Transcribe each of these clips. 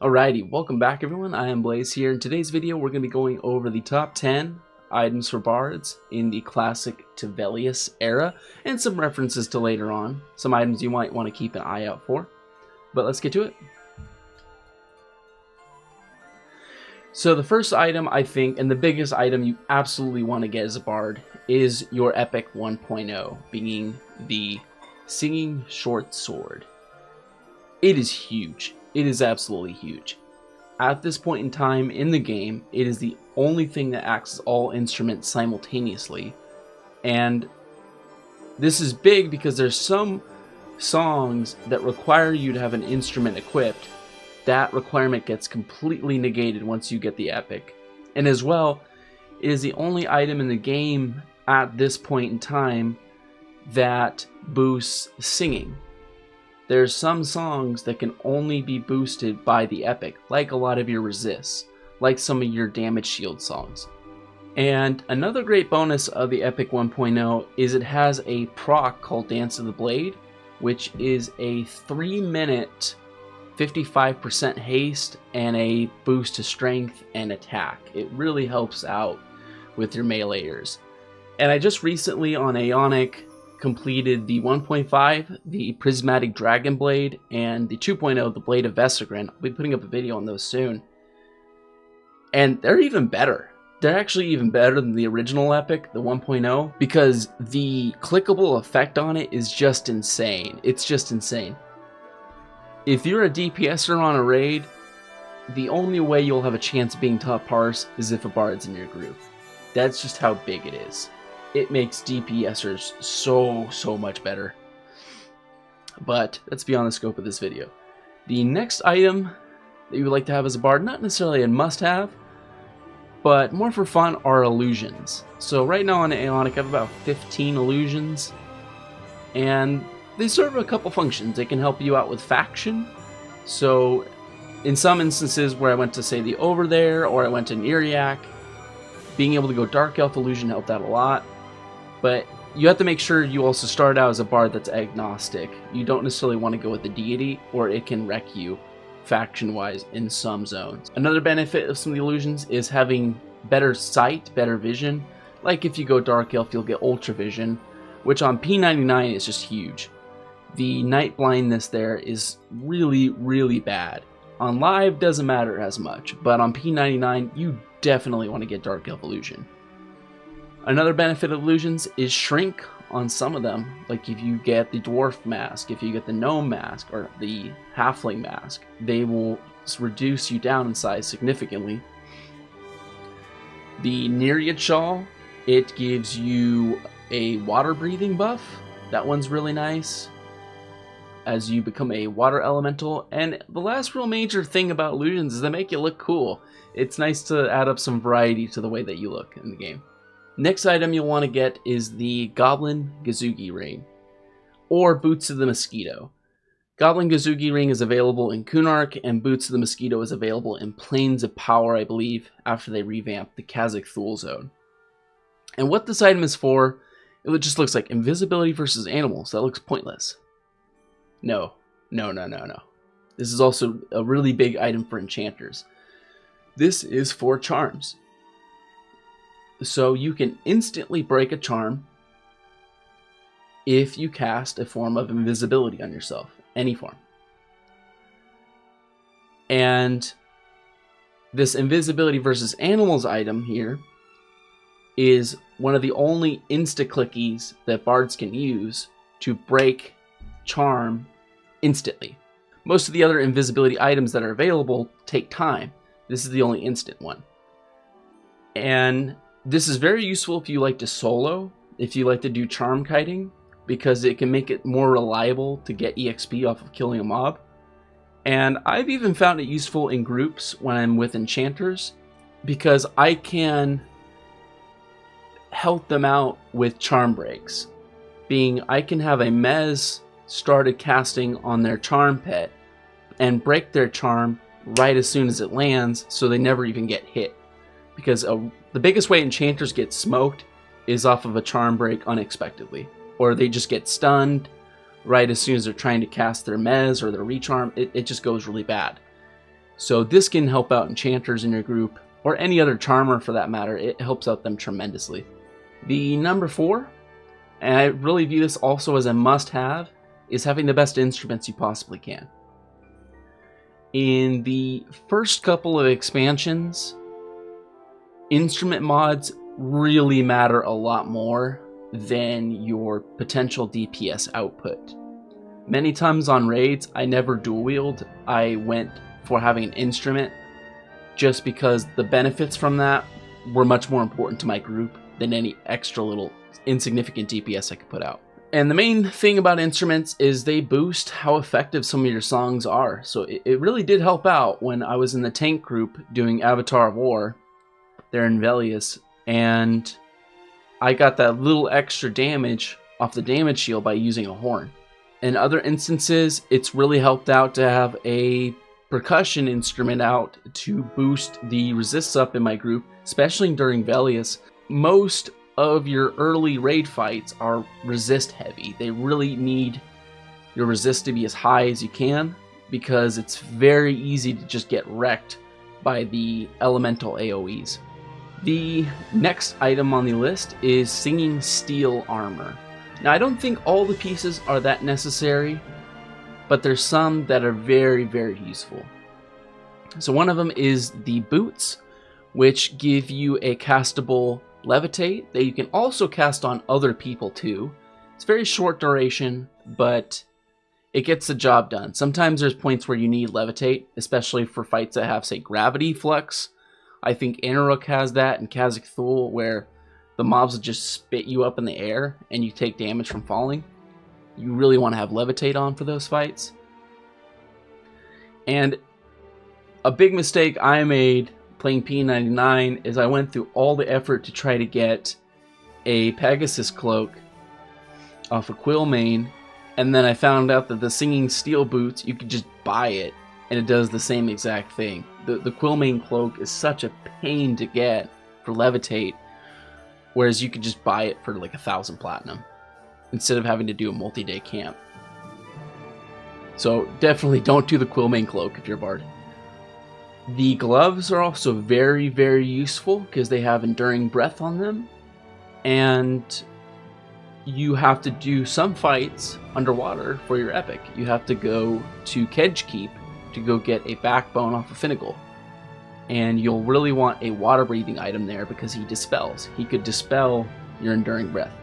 Alrighty, welcome back everyone, I am Blaze here. In today's video we're going to be going over the top 10 items for Bards in the classic to Velious era, and some references to later on, some items you might want to keep an eye out for. But let's get to it. So the first item I think, and the biggest item you absolutely want to get as a Bard, is your Epic 1.0, being the Singing Short Sword. It is huge. It is absolutely huge. At this point in time in the game, it is the only thing that acts as all instruments simultaneously. And this is big because there's some songs that require you to have an instrument equipped. That requirement gets completely negated once you get the Epic. And as well, it is the only item in the game at this point in time that boosts singing. There's some songs that can only be boosted by the Epic, like a lot of your resists, like some of your damage shield songs. And another great bonus of the Epic 1.0 is it has a proc called Dance of the Blade, which is a 3-minute 55% haste and a boost to strength and attack. It really helps out with your meleeers. And I just recently on Aeonic completed the 1.5, the Prismatic Dragon Blade, and the 2.0, the Blade of Vesegrin. I'll be putting up a video on those soon. And they're even better. They're actually even better than the original Epic, the 1.0, because the clickable effect on it is just insane. It's just insane. If you're a DPSer on a raid, the only way you'll have a chance of being top parse is if a Bard's in your group. That's just how big it is. It makes DPSers so much better. But that's beyond the scope of this video. The next item that you would like to have as a Bard, not necessarily a must-have, but more for fun, are illusions. So right now on Aeonic I have about 15 illusions, and they serve a couple functions. They can help you out with faction. So in some instances where I went to, say, the Over There, or I went to Neriac, being able to go Dark Elf Illusion helped out a lot. But you have to make sure you also start out as a Bard that's agnostic. You don't necessarily want to go with the deity, or it can wreck you faction-wise in some zones. Another benefit of some of the illusions is having better sight, better vision. Like if you go Dark Elf, you'll get Ultra Vision, which on P99 is just huge. The night blindness there is really bad. On live doesn't matter as much, but on P99 you definitely want to get Dark Elf Illusion. Another benefit of illusions is shrink on some of them. Like if you get the Dwarf Mask, if you get the Gnome Mask, or the Halfling Mask, they will reduce you down in size significantly. The Nereid Shawl, it gives you a water breathing buff. That one's really nice as you become a water elemental. And the last real major thing about illusions is they make you look cool. It's nice to add up some variety to the way that you look in the game. Next item you'll want to get is the Goblin Gazughi Ring, or Boots of the Mosquito. Goblin Gazughi Ring is available in Kunark, and Boots of the Mosquito is available in Plains of Power, I believe, after they revamped the Kazakh Thule Zone. And what this item is for, it just looks like invisibility versus animals. That looks pointless. No. This is also a really big item for enchanters. This is for charms. So you can instantly break a charm if you cast a form of invisibility on yourself, any form. And this invisibility versus animals item here is one of the only insta-clickies that Bards can use to break charm instantly. Most of the other invisibility items that are available take time. This is the only instant one. And this is very useful if you like to solo, if you like to do charm kiting, because it can make it more reliable to get EXP off of killing a mob. And I've even found it useful in groups when I'm with enchanters, because I can help them out with charm breaks. Being I can have a Mez started casting on their charm pet and break their charm right as soon as it lands, so they never even get hit. Because the biggest way enchanters get smoked is off of a charm break unexpectedly, or they just get stunned right as soon as they're trying to cast their Mez or their recharm. It just goes really bad. So this can help out enchanters in your group, or any other charmer for that matter. It helps out them tremendously. The number 4, and I really view this also as a must-have, is having the best instruments you possibly can. In the first couple of expansions, instrument mods really matter a lot more than your potential DPS output. Many times on raids, I never dual wield. I went for having an instrument just because the benefits from that were much more important to my group than any extra little insignificant DPS I could put out. And the main thing about instruments is they boost how effective some of your songs are. So it really did help out when I was in the tank group doing Avatar of War there in Velious, and I got that little extra damage off the damage shield by using a horn. In other instances, it's really helped out to have a percussion instrument out to boost the resists up in my group, especially during Velious. Most of your early raid fights are resist heavy. They really need your resist to be as high as you can, because it's very easy to just get wrecked by the elemental AoEs. The next item on the list is Singing Steel Armor. Now, I don't think all the pieces are that necessary, but there's some that are very, very useful. So one of them is the boots, which give you a castable levitate that you can also cast on other people too. It's very short duration, but it gets the job done. Sometimes there's points where you need levitate, especially for fights that have, say, gravity flux. I think Inaruk has that, and Khazak Thul, where the mobs will just spit you up in the air and you take damage from falling. You really want to have levitate on for those fights. And a big mistake I made playing P99 is I went through all the effort to try to get a Pegasus Cloak off of Quillmane, and then I found out that the Singing Steel boots, you could just buy it and it does the same exact thing. The Quillmane Cloak is such a pain to get for levitate, whereas you could just buy it for like 1,000 platinum instead of having to do a multi-day camp. So definitely don't do the Quillmane Cloak if you're a bard. The gloves are also very, very useful because they have Enduring Breath on them, and you have to do some fights underwater for your epic. You have to go to Kedge Keep to go get a backbone off of Finnegal, and you'll really want a water breathing item there because he dispels. He could dispel your Enduring Breath.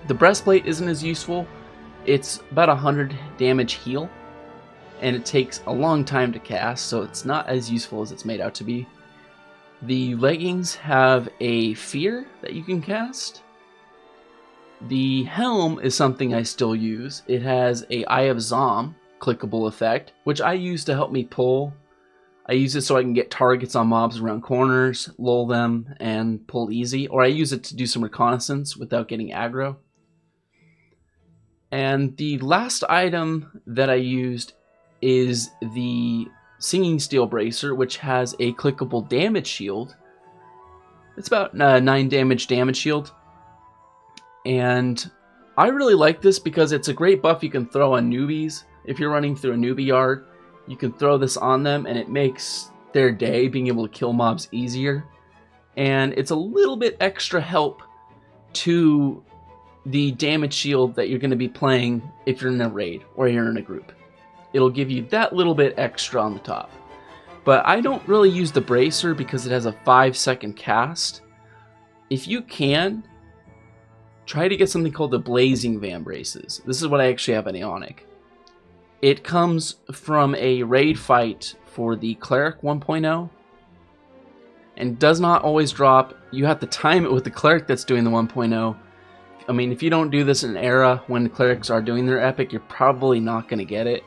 The breastplate isn't as useful. It's about 100 damage heal, and it takes a long time to cast, so it's not as useful as it's made out to be. The leggings have a fear that you can cast. The helm is something I still use. It has a Eye of Zom clickable effect, which I use to help me pull. I use it so I can get targets on mobs around corners, lull them, and pull easy, or I use it to do some reconnaissance without getting aggro. And the last item that I used is the Singing Steel Bracer, which has a clickable damage shield. It's about 9 damage shield. And I really like this because it's a great buff you can throw on newbies. If you're running through a newbie yard, you can throw this on them and it makes their day being able to kill mobs easier. And it's a little bit extra help to the damage shield that you're going to be playing if you're in a raid or you're in a group. It'll give you that little bit extra on the top. But I don't really use the bracer because it has a 5-second cast. If you can, try to get something called the Blazing Van Braces. This is what I actually have on Aeonic. It comes from a raid fight for the Cleric 1.0 and does not always drop. You have to time it with the Cleric that's doing the 1.0. I mean, if you don't do this in an era when the Clerics are doing their epic, you're probably not going to get it.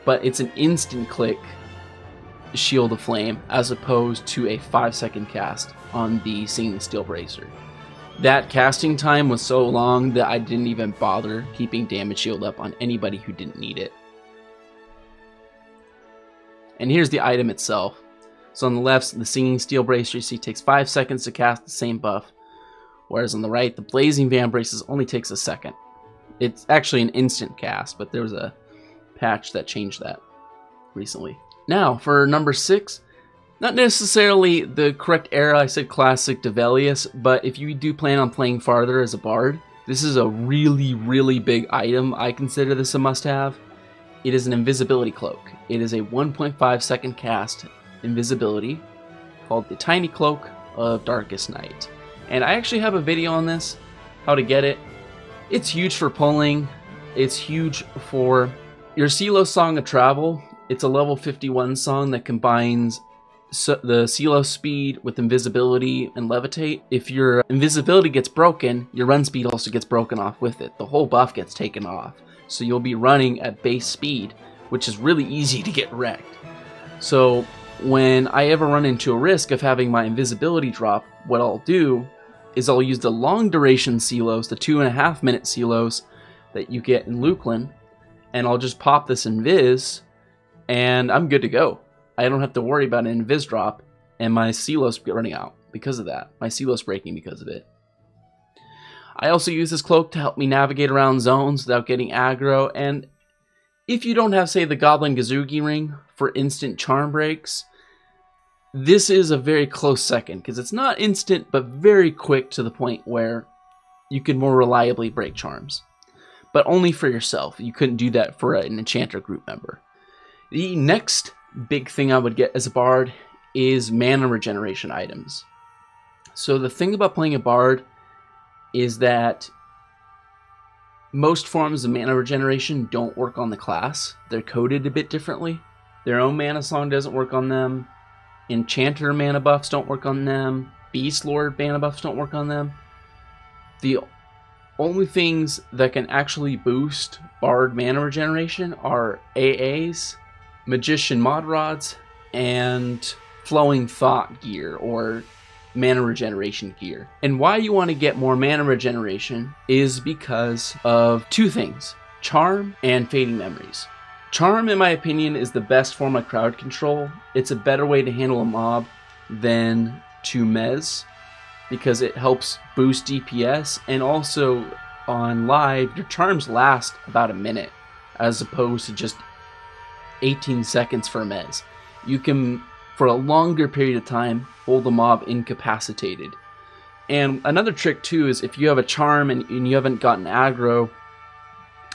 But it's an instant click Shield of Flame as opposed to a 5-second cast on the Singing Steel Bracer. That casting time was so long that I didn't even bother keeping damage shield up on anybody who didn't need it. And here's the item itself. So on the left, the Singing Steel Bracer, you see, takes 5 seconds to cast the same buff. Whereas on the right, the Blazing Van Braces only takes a second. It's actually an instant cast, but there was a patch that changed that recently. Now, for number 6, not necessarily the correct era, I said classic to Velious, but if you do plan on playing farther as a bard, this is a really big item. I consider this a must-have. It is an invisibility cloak. It is a 1.5 second cast invisibility called the Tiny Cloak of Darkest Night. And I actually have a video on this, how to get it. It's huge for pulling. It's huge for your CeeLo Song of Travel. It's a level 51 song that combines the CeeLo speed with invisibility and levitate. If your invisibility gets broken, your run speed also gets broken off with it. The whole buff gets taken off. So you'll be running at base speed, which is really easy to get wrecked. So when I ever run into a risk of having my invisibility drop, what I'll do is I'll use the long duration CeeLos, the 2.5 minute CeeLos that you get in Luclin, and I'll just pop this Invis, and I'm good to go. I don't have to worry about an Invis drop, and my CeeLos running out because of that. My CeeLos breaking because of it. I also use this cloak to help me navigate around zones without getting aggro, and if you don't have, say, the Goblin Gazughi Ring for instant charm breaks, this is a very close second, because it's not instant, but very quick to the point where you can more reliably break charms. But only for yourself. You couldn't do that for an enchanter group member. The next big thing I would get as a bard is mana regeneration items. So the thing about playing a bard is that most forms of mana regeneration don't work on the class. They're coded a bit differently. Their own mana song doesn't work on them. Enchanter mana buffs don't work on them. Beast Lord mana buffs don't work on them. The only things that can actually boost bard mana regeneration are AAs, Magician Mod Rods, and Flowing Thought gear, or mana regeneration gear. And why you want to get more mana regeneration is because of two things: Charm and Fading Memories. Charm, in my opinion, is the best form of crowd control. It's a better way to handle a mob than to mez, because it helps boost DPS, and also on live, your charms last about a minute, as opposed to just 18 seconds for mez. You can, for a longer period of time, hold the mob incapacitated. And another trick too is if you have a charm and you haven't gotten aggro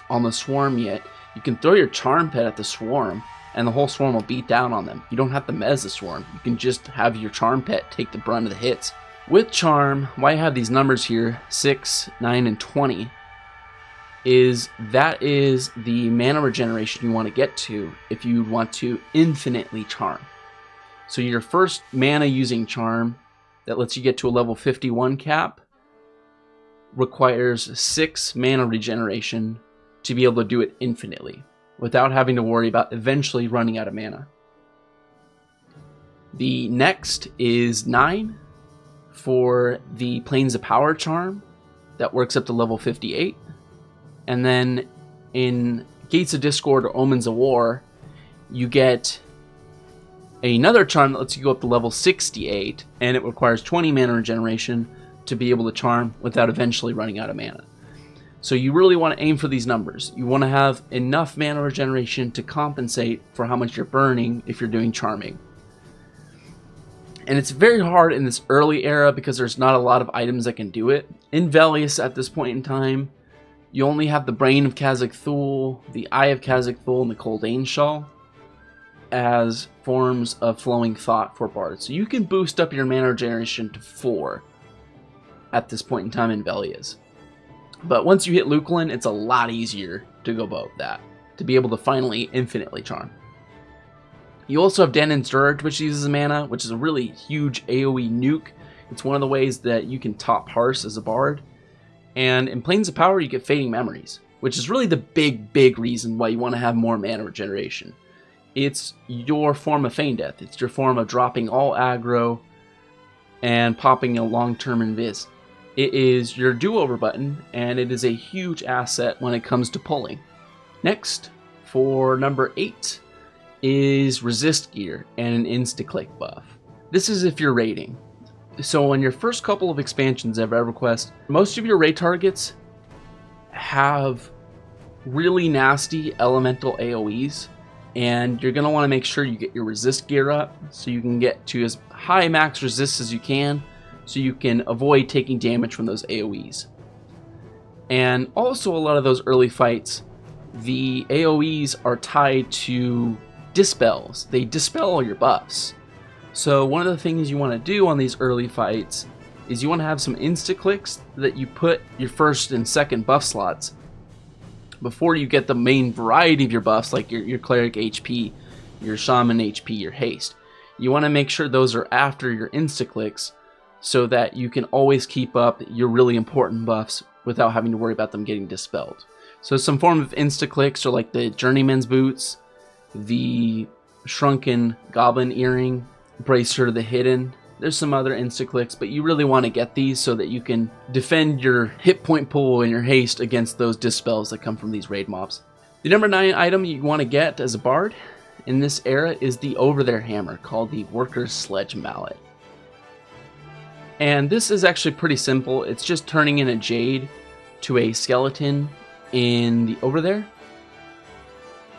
on the swarm yet, you can throw your charm pet at the swarm and the whole swarm will beat down on them. You don't have to mez the swarm. You can just have your charm pet take the brunt of the hits. With charm, why I have these numbers here, 6, 9, and 20, is that is the mana regeneration you want to get to if you want to infinitely charm. So your first mana using charm that lets you get to a level 51 cap requires 6 mana regeneration to be able to do it infinitely without having to worry about eventually running out of mana. The next is 9 for the Plains of Power charm that works up to level 58. And then in Gates of Discord or Omens of War, you get another charm that lets you go up to level 68, and it requires 20 mana regeneration to be able to charm without eventually running out of mana. So you really want to aim for these numbers. You want to have enough mana regeneration to compensate for how much you're burning if you're doing charming. And it's very hard in this early era because there's not a lot of items that can do it. In Velious at this point in time, you only have the Brain of Khazak Thul, the Eye of Khazak Thul, and the Coldane Shawl as forms of Flowing Thought for Bards. So you can boost up your mana regeneration to 4 at this point in time in Velious. But once you hit Luclin, it's a lot easier to go about that, to be able to finally infinitely charm. You also have Denon's Dirge, which uses mana, which is a really huge AoE nuke. It's one of the ways that you can top Parse as a bard. And in Plains of Power, you get Fading Memories, which is really the big reason why you want to have more mana regeneration. It's your form of Feign Death. It's your form of dropping all aggro and popping a long-term Invis. It is your do-over button, and it is a huge asset when it comes to pulling. Next, for number 8, is Resist Gear and an Instaclick buff. This is if you're raiding. So on your first couple of expansions of EverQuest, most of your raid targets have really nasty elemental AoEs, And you're going to want to make sure you get your resist gear up so you can get to as high max resist as you can, so you can avoid taking damage from those AoEs. And also a lot of those early fights, the AoEs are tied to dispels. They dispel all your buffs. So one of the things you want to do on these early fights is you want to have some Instaclicks that you put your first and second buff slots before you get the main variety of your buffs, like your cleric HP, your shaman HP, your haste. You want to make sure those are after your Instaclicks so that you can always keep up your really important buffs without having to worry about them getting dispelled. So some form of Instaclicks are like the Journeyman's Boots, the Shrunken Goblin Earring, Bracer of the Hidden. There's some other Instaclicks, but you really want to get these so that you can defend your hit point pool and your haste against those dispels that come from these raid mobs. The number 9 item you want to get as a bard in this era is the Over There Hammer, called the Worker's Sledge Mallet. And this is actually pretty simple. It's just turning in a jade to a skeleton in the Over There.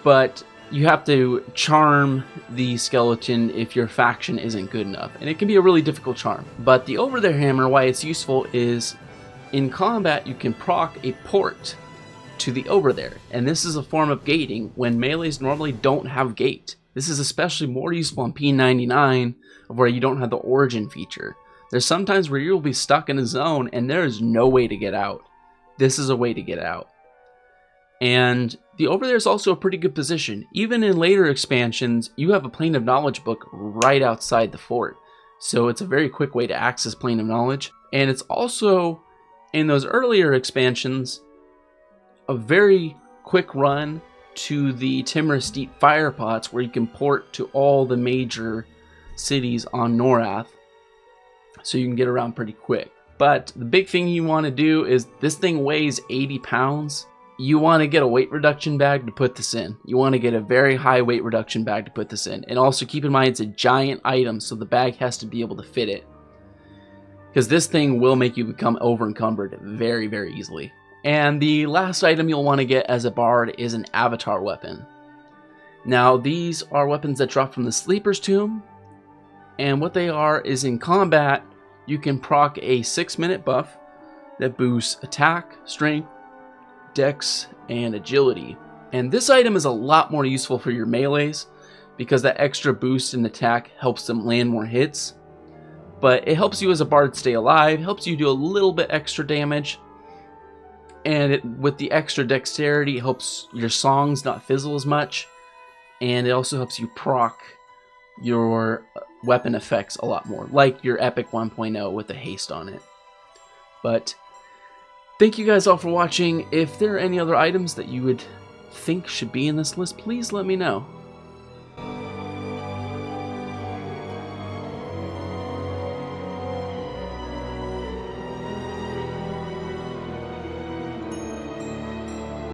But you have to charm the skeleton if your faction isn't good enough. And it can be a really difficult charm. But the Over There Hammer, why it's useful is in combat you can proc a port to the Over There. And this is a form of gating when melees normally don't have gate. This is especially more useful on P99 where you don't have the origin feature. There's sometimes where you'll be stuck in a zone and there is no way to get out. This is a way to get out. And the Over There is also a pretty good position. Even in later expansions, you have a Plane of Knowledge book right outside the fort. So it's a very quick way to access Plane of Knowledge. And it's also, in those earlier expansions, a very quick run to the Timorous Deep Fire Pots where you can port to all the major cities on Norath. So you can get around pretty quick. But the big thing you want to do is this thing weighs 80 pounds. You want to get a weight reduction bag to put this in. You want to get a very high weight reduction bag to put this in. And also keep in mind it's a giant item, so the bag has to be able to fit it. Because this thing will make you become over encumbered very, very easily. And the last item you'll want to get as a bard is an avatar weapon. Now these are weapons that drop from the Sleeper's Tomb. And what they are is in combat, you can proc a 6-minute buff that boosts attack, strength, dex, and agility. And this item is a lot more useful for your melees because that extra boost in attack helps them land more hits. But it helps you as a bard stay alive, helps you do a little bit extra damage. And with the extra dexterity, it helps your songs not fizzle as much. And it also helps you proc your weapon effects a lot more, like your Epic 1.0 with the haste on it. But thank you guys all for watching. If there are any other items that you would think should be in this list, please let me know.